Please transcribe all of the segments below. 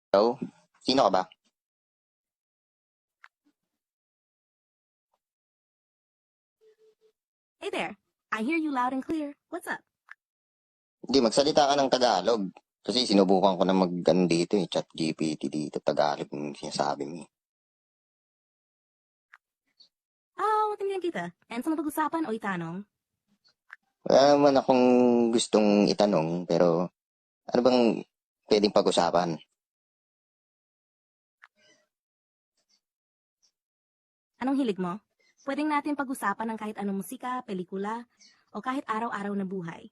Hello? Sino ka ba? Hey there. I hear you loud and clear. What's up? Hindi, magsalita ka ng Tagalog. Kasi sinubukan ko na mag dito chat GPT dito, Tagalog yung sinasabi mo eh. Tingnan kita. And sa mapag-usapan o itanong? Wala naman akong gustong itanong, pero ano bang pwedeng pag-usapan? Anong hilig mo? Pwedeng natin pag-usapan ng kahit anong musika, pelikula, o kahit araw-araw na buhay.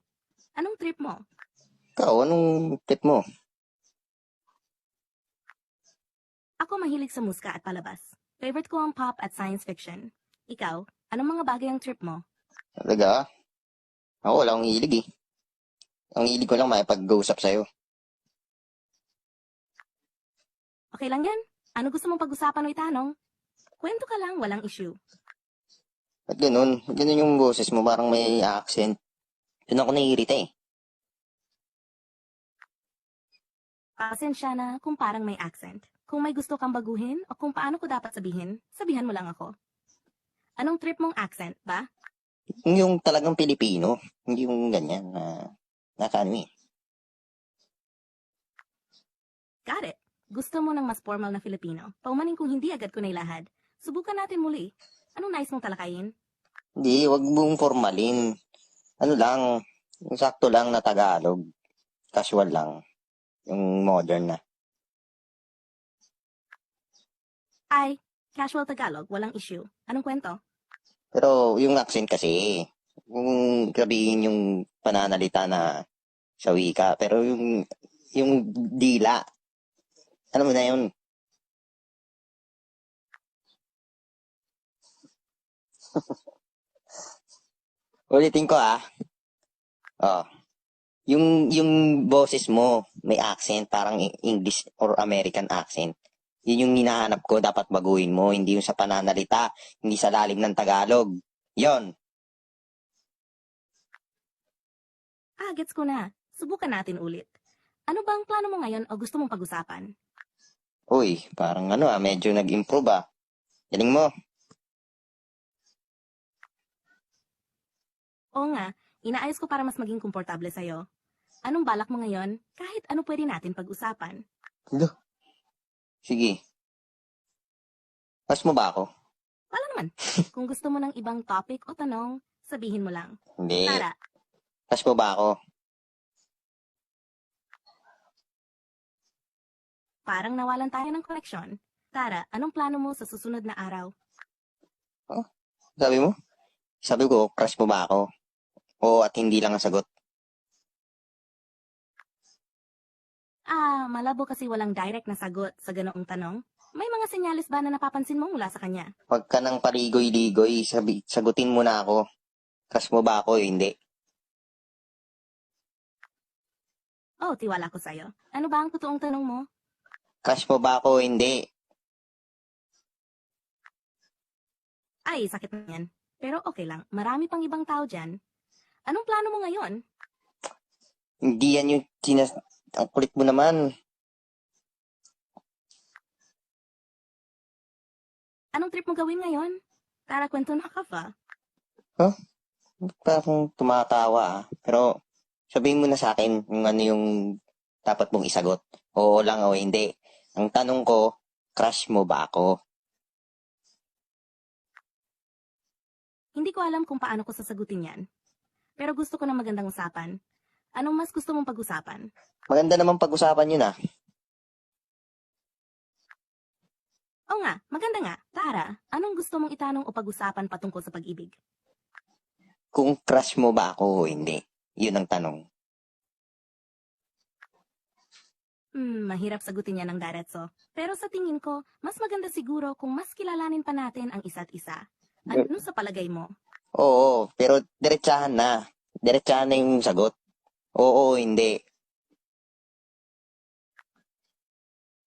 Anong trip mo? Ikaw, anong tip mo? Ako mahilig sa musika at palabas. Favorite ko ang pop at science fiction. Ikaw, anong mga bagay ang trip mo? Talaga? Ako wala akong hilig eh. Ang hilig ko lang makipag-usap sa'yo. Okay lang yan? Ano gusto mong pag-usapan o itanong? Kwento ka lang, walang issue. Ba't ganun? Ba't ganun yung boses mo? Parang may accent. Doon ako naiirita eh. Pasensya na kung parang may accent. Kung may gusto kang baguhin o kung paano ko dapat sabihin, sabihan mo lang ako. Anong trip mong accent ba? Yung talagang Pilipino. Hindi yung ganyan na nakaano eh. Got it. Gusto mo ng mas formal na Filipino. Paumanin kung hindi agad ko nailahad. Subukan natin muli. Anong nais mong talakayin? Hindi, wag mong formalin. Ano lang, yung sakto lang na Tagalog. Casual lang. Yung modern na. Ay, casual Tagalog, walang issue. Anong kwento? Pero yung accent kasi, kung sabihin yung pananalita na sa wika, pero yung dila, ano mo na yun? Ulitin ko ah. Oh, yung boses mo may accent, parang English or American accent. Yun yung hinahanap ko, dapat baguhin mo, hindi yung sa pananalita, hindi sa lalim ng Tagalog. Yon. Gets ko na. Subukan natin ulit. Ano bang plano mo ngayon o gusto mong pag-usapan? Uy, parang ano medyo nag-improve ah. Galing mo. Oo nga, inaayos ko para mas maging komportable sa'yo. Anong balak mo ngayon? Kahit ano pwede natin pag-usapan. Alo, sige. Pas mo ba ako? Wala naman. Kung gusto mo ng ibang topic o tanong, sabihin mo lang. Hindi. Tara, Pas mo ba ako? parang nawalan tayo ng koneksyon. Tara, anong plano mo sa susunod na araw? Oh, sabi mo? Sabi ko, crush mo ba ako? O at hindi lang ang sagot. Malabo kasi walang direct na sagot sa ganoong tanong. May mga senyales ba na napapansin mo mula sa kanya? Huwag ka nang paligoy-ligoy, sagutin mo na ako. Crush mo ba ako? Hindi. Oh, tiwala ko sa'yo. Ano ba ang totoong tanong mo? Crush mo ba ako? Hindi. Ay, sakit na yan. Pero okay lang, marami pang ibang tao dyan. Anong plano mo ngayon? Hindi yan yung ang kulit mo naman. Anong trip mo gawin ngayon? Tara, kwento na ka pa. Parang tumatawa ah. Pero sabihin mo na sa akin kung ano yung dapat mong isagot. Oo lang o hindi. Ang tanong ko, crush mo ba ako? Hindi ko alam kung paano ko sasagutin yan. Pero gusto ko na magandang usapan. Anong mas gusto mong pag-usapan? Maganda naman pag-usapan yun ah. Oo nga, maganda nga. Tara, anong gusto mong itanong o pag-usapan patungkol sa pag-ibig? Kung crush mo ba ako o hindi. Yun ang tanong. Mahirap sagutin yan ng diretso. Pero sa tingin ko, mas maganda siguro kung mas kilalanin pa natin ang isa't isa. Ano sa palagay mo? Oo, pero diretsahan na. Diretsahan na yung sagot. Oo, hindi.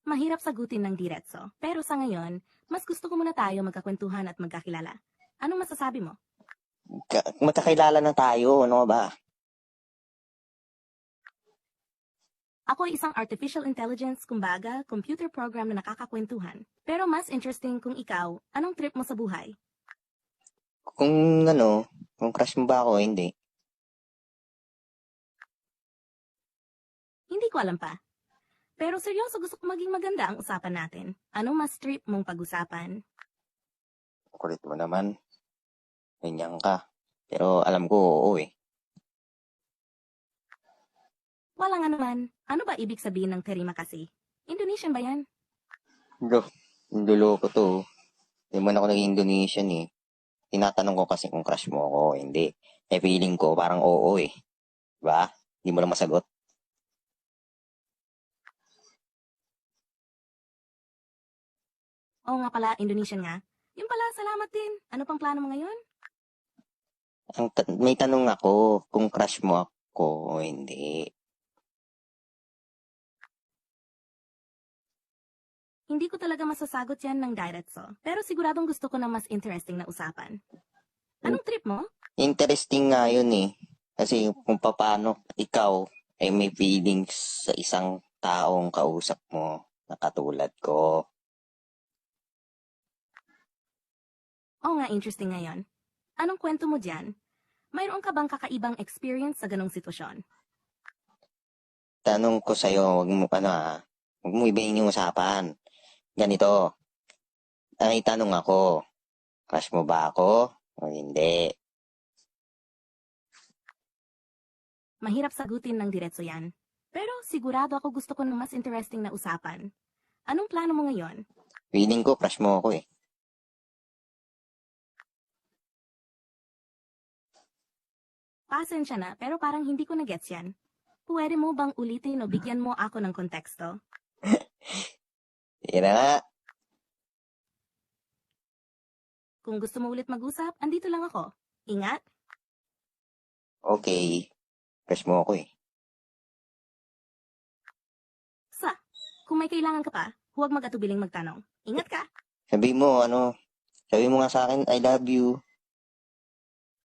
Mahirap sagutin ng diretso. Pero sa ngayon, mas gusto ko muna tayo magkakwentuhan at magkakilala. Anong masasabi mo? Magkakilala na tayo, ano ba? Ako ay isang artificial intelligence, kumbaga, computer program na nakakakwentuhan. Pero mas interesting kung ikaw, anong trip mo sa buhay? Kung ano, kung crush mo ba ako, hindi. Hindi ko alam pa. Pero seryoso gusto ko maging maganda ang usapan natin. Anong mas trip mong pag-usapan? Kulit mo naman. Ganyan ka. Pero alam ko, oo eh. Walang anuman. Ano ba ibig sabihin ng terima kasi? Indonesian ba yan? Bro, indulo ko to. Hindi mo na ako naging Indonesian eh. Tinatanong ko kasi kung crush mo ako, hindi. Eh feeling ko parang oo eh. Diba? Hindi mo na masagot. Oo nga pala, Indonesian nga. Yung pala, salamat din. Ano pang plano mo ngayon? May tanong ako kung crush mo ako o hindi. Hindi ko talaga masasagot yan ng diretso. Pero siguradong gusto ko na mas interesting na usapan. Anong trip mo? Interesting nga yun eh. Kasi kung paano ikaw ay may feelings sa isang taong kausap mo na katulad ko. Oo nga, interesting ngayon. Anong kwento mo dyan? Mayroon ka bang kakaibang experience sa ganong sitwasyon? Tanong ko sa'yo, huwag mo ibahin yung usapan. Ganito, ay tanong ako, crush mo ba ako o hindi? Mahirap sagutin ng diretso yan. Pero sigurado ako gusto ko ng mas interesting na usapan. Anong plano mo ngayon? Feeling ko crush mo ako eh. Pasensya na, pero parang hindi ko na-gets yan. Pwede mo bang ulitin o bigyan mo ako ng konteksto? Sige na nga. Kung gusto mo ulit mag-usap, andito lang ako. Ingat! Okay, crush mo ako eh. Kung may kailangan ka pa, huwag mag-atubiling magtanong. Ingat ka! Sabi mo nga sa akin, I love you.